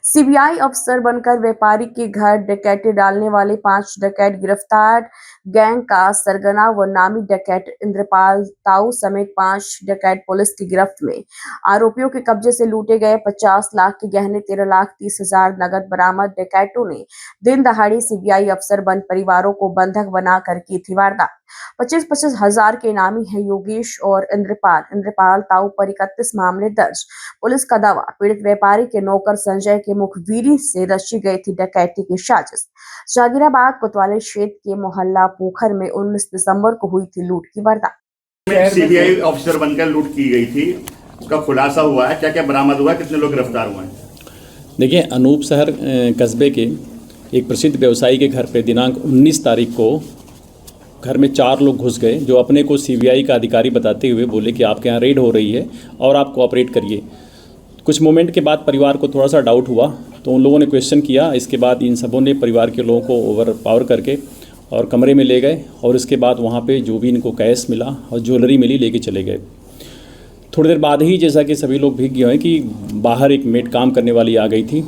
CBI अफसर बनकर व्यापारी के घर डकैती डालने वाले 5 डकैत गिरफ्तार। गैंग का सरगना व नामी डकैत इंद्रपाल ताऊ समेत 5 डकैत पुलिस की गिरफ्त में। आरोपियों के कब्जे से लूटे गए 50 लाख के गहने, 13,30,000 नगद बरामद। डकैतों ने दिन दहाड़े सीबीआई अफसर बन परिवारों को बंधक बनाकर की थी वारदात। 25-25 हजार के इनामी है योगेश और इंद्रपाल ताऊ पर 31 मामले दर्ज। पुलिस का दावा, पीड़ित व्यापारी के नौकर संजय के मुखबिरी से रची गई थी डकैती की साजिश। जहांगीराबाद कोतवाली क्षेत्र के मोहल्ला पोखर में 19 दिसंबर को हुई थी लूट की वारदात। सीबीआई ऑफिसर बनकर लूट की गई थी, उसका खुलासा हुआ है, क्या क्या बरामद हुआ, कितने लोग गिरफ्तार हुए हैं? देखिए, अनूप शहर कस्बे के एक प्रसिद्ध व्यवसायी के घर पे दिनांक 19 तारीख को घर में 4 लोग घुस गए, जो अपने को सीबीआई का अधिकारी बताते हुए बोले कि आपके यहाँ रेड हो रही है और आप कोऑपरेट करिए। कुछ मोमेंट के बाद परिवार को थोड़ा सा डाउट हुआ, तो उन लोगों ने क्वेश्चन किया। इसके बाद इन सबों ने परिवार के लोगों को ओवर पावर करके और कमरे में ले गए, और इसके बाद वहाँ पे जो भी इनको कैश मिला और ज्वेलरी मिली लेके चले गए। थोड़ी देर बाद ही, जैसा कि सभी लोग भीग गए हैं, कि बाहर एक मेड काम करने वाली आ गई थी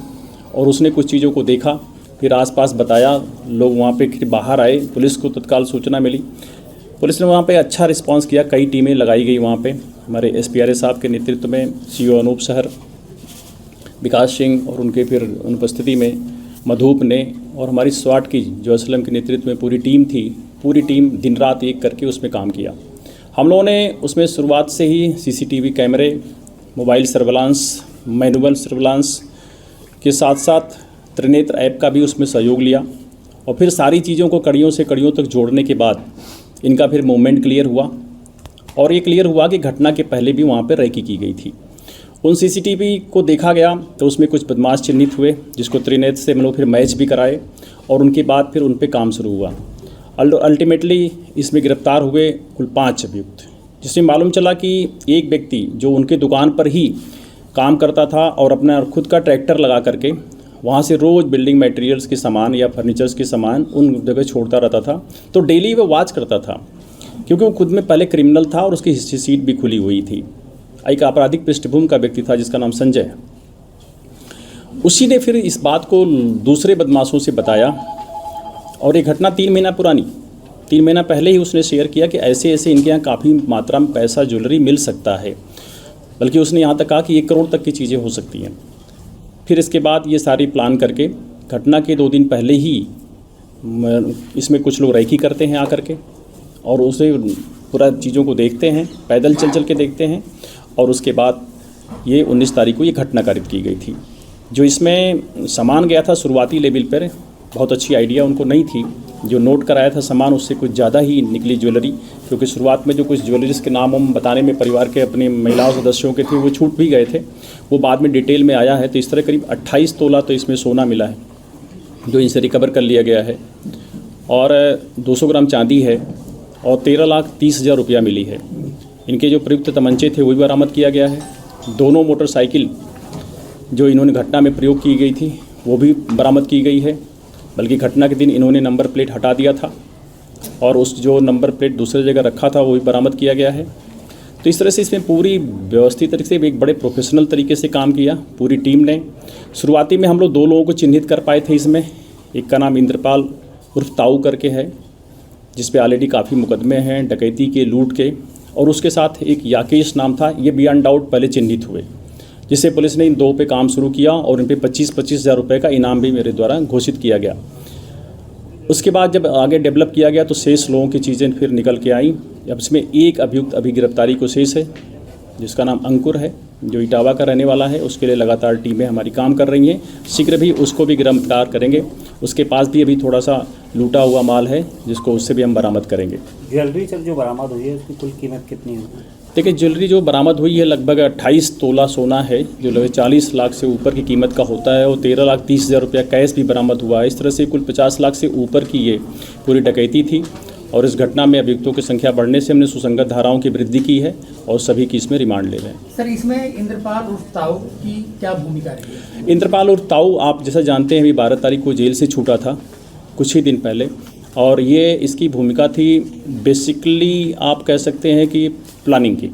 और उसने कुछ चीज़ों को देखा, फिर आसपास बताया। लोग वहाँ पे फिर बाहर आए, पुलिस को तत्काल सूचना मिली। पुलिस ने वहाँ पे अच्छा रिस्पांस किया, कई टीमें लगाई गई वहाँ पे। हमारे एसपीआरए साहब के नेतृत्व में सीओ अनूप शहर, विकास सिंह और उनके फिर अनुपस्थिति में मधुप ने, और हमारी स्वाट की जो असलम के नेतृत्व में पूरी टीम थी, पूरी टीम दिन रात एक करके उसमें काम किया। हम लोगों ने उसमें शुरुआत से ही सीसीटीवी कैमरे, मोबाइल सर्विलांस, मैनुअल सर्विलांस के साथ साथ त्रिनेत्र ऐप का भी उसमें सहयोग लिया, और फिर सारी चीज़ों को कड़ियों से कड़ियों तक जोड़ने के बाद इनका फिर मूवमेंट क्लियर हुआ। और ये क्लियर हुआ कि घटना के पहले भी वहाँ पर रैकी की गई थी। उन सीसीटीवी को देखा गया तो उसमें कुछ बदमाश चिन्हित हुए, जिसको त्रिनेत्र से हम लोग फिर मैच भी कराए, और उनके बाद फिर उन पर काम शुरू हुआ। अल्टीमेटली इसमें गिरफ्तार हुए कुल 5 अभियुक्त, जिसमें मालूम चला कि एक व्यक्ति जो उनके दुकान पर ही काम करता था और अपना खुद का ट्रैक्टर लगा करके वहाँ से रोज़ बिल्डिंग मटेरियल्स के सामान या फर्नीचर्स के सामान उन जगह छोड़ता रहता था। तो डेली वो वॉच करता था, क्योंकि वो खुद में पहले क्रिमिनल था और उसकी हिस्ट्री सीट भी खुली हुई थी। एक आपराधिक पृष्ठभूमि का व्यक्ति था जिसका नाम संजय है। उसी ने फिर इस बात को दूसरे बदमाशों से बताया, और ये घटना 3 महीना पुरानी, 3 महीना पहले ही उसने शेयर किया कि ऐसे ऐसे इनके यहाँ काफ़ी मात्रा में पैसा, ज्वेलरी मिल सकता है। बल्कि उसने यहाँ तक कहा कि 1 करोड़ तक की चीज़ें हो सकती हैं। फिर इसके बाद ये सारी प्लान करके घटना के 2 दिन पहले ही इसमें कुछ लोग रैकी करते हैं आकर के, और उसे पूरा चीज़ों को देखते हैं, पैदल चल के देखते हैं, और उसके बाद ये 19 तारीख को ये घटना कारित की गई थी। जो इसमें सामान गया था शुरुआती लेवल पर, बहुत अच्छी आइडिया उनको नहीं थी। जो नोट कराया था सामान, उससे कुछ ज़्यादा ही निकली ज्वेलरी, क्योंकि शुरुआत में जो कुछ ज्वेलरीज के नाम हम बताने में परिवार के अपने महिलाओं सदस्यों के थे वो छूट भी गए थे, वो बाद में डिटेल में आया है। तो इस तरह करीब 28 तोला तो इसमें सोना मिला है, जो इनसे रिकवर कर लिया गया है, और 200 ग्राम चांदी है, और 13,30,000 रुपया मिली है। इनके जो प्रयुक्त तमंचे थे वो भी बरामद किया गया है। दोनों मोटरसाइकिल जो इन्होंने घटना में प्रयोग की गई थी वो भी बरामद की गई है, बल्कि घटना के दिन इन्होंने नंबर प्लेट हटा दिया था, और उस जो नंबर प्लेट दूसरी जगह रखा था वो भी बरामद किया गया है। तो इस तरह से इसमें पूरी व्यवस्थित तरीके से एक बड़े प्रोफेशनल तरीके से काम किया पूरी टीम ने। शुरुआती में हम लोग 2 लोगों को चिन्हित कर पाए थे इसमें। एक का नाम इंद्रपाल उर्फ ताऊ करके है, जिस पे ऑलरेडी काफ़ी मुकदमे हैं डकैती के, लूट के, और उसके साथ एक याकेश नाम था। ये बियॉन्ड डाउट पहले चिन्हित हुए, जिससे पुलिस ने इन 2 पे काम शुरू किया, और इन पे 25-25 हज़ार रुपये का इनाम भी मेरे द्वारा घोषित किया गया। उसके बाद जब आगे डेवलप किया गया तो शेष लोगों की चीज़ें फिर निकल के आई। अब इसमें एक अभियुक्त अभी गिरफ्तारी को शेष है, जिसका नाम अंकुर है, जो इटावा का रहने वाला है। उसके लिए लगातार टीमें हमारी काम कर रही हैं, शीघ्र भी उसको भी गिरफ्तार करेंगे। उसके पास भी अभी थोड़ा सा लूटा हुआ माल है, जिसको उससे भी हम बरामद करेंगे। ज्वेलरी सर जो बरामद हुई है उसकी कुल कीमत कितनी है? देखिए, ज्वेलरी जो बरामद हुई है लगभग 28 तोला सोना है, जो लगभग 40 लाख से ऊपर की कीमत का होता है, और 13,30,000 रुपया कैश भी बरामद हुआ है। इस तरह से कुल 50 लाख से ऊपर की ये पूरी डकैती थी, और इस घटना में अभियुक्तों की संख्या बढ़ने से हमने सुसंगत धाराओं की वृद्धि की है, और सभी की इसमें रिमांड ले रहे हैं। सर, इसमें इंद्रपाल उर्फ ताऊ की क्या भूमिका रही है? इंद्रपाल उर्फ ताऊ आप जैसा जानते हैं, अभी 12 तारीख को जेल से छूटा था कुछ ही दिन पहले, और ये इसकी भूमिका थी बेसिकली आप कह सकते हैं कि प्लानिंग की।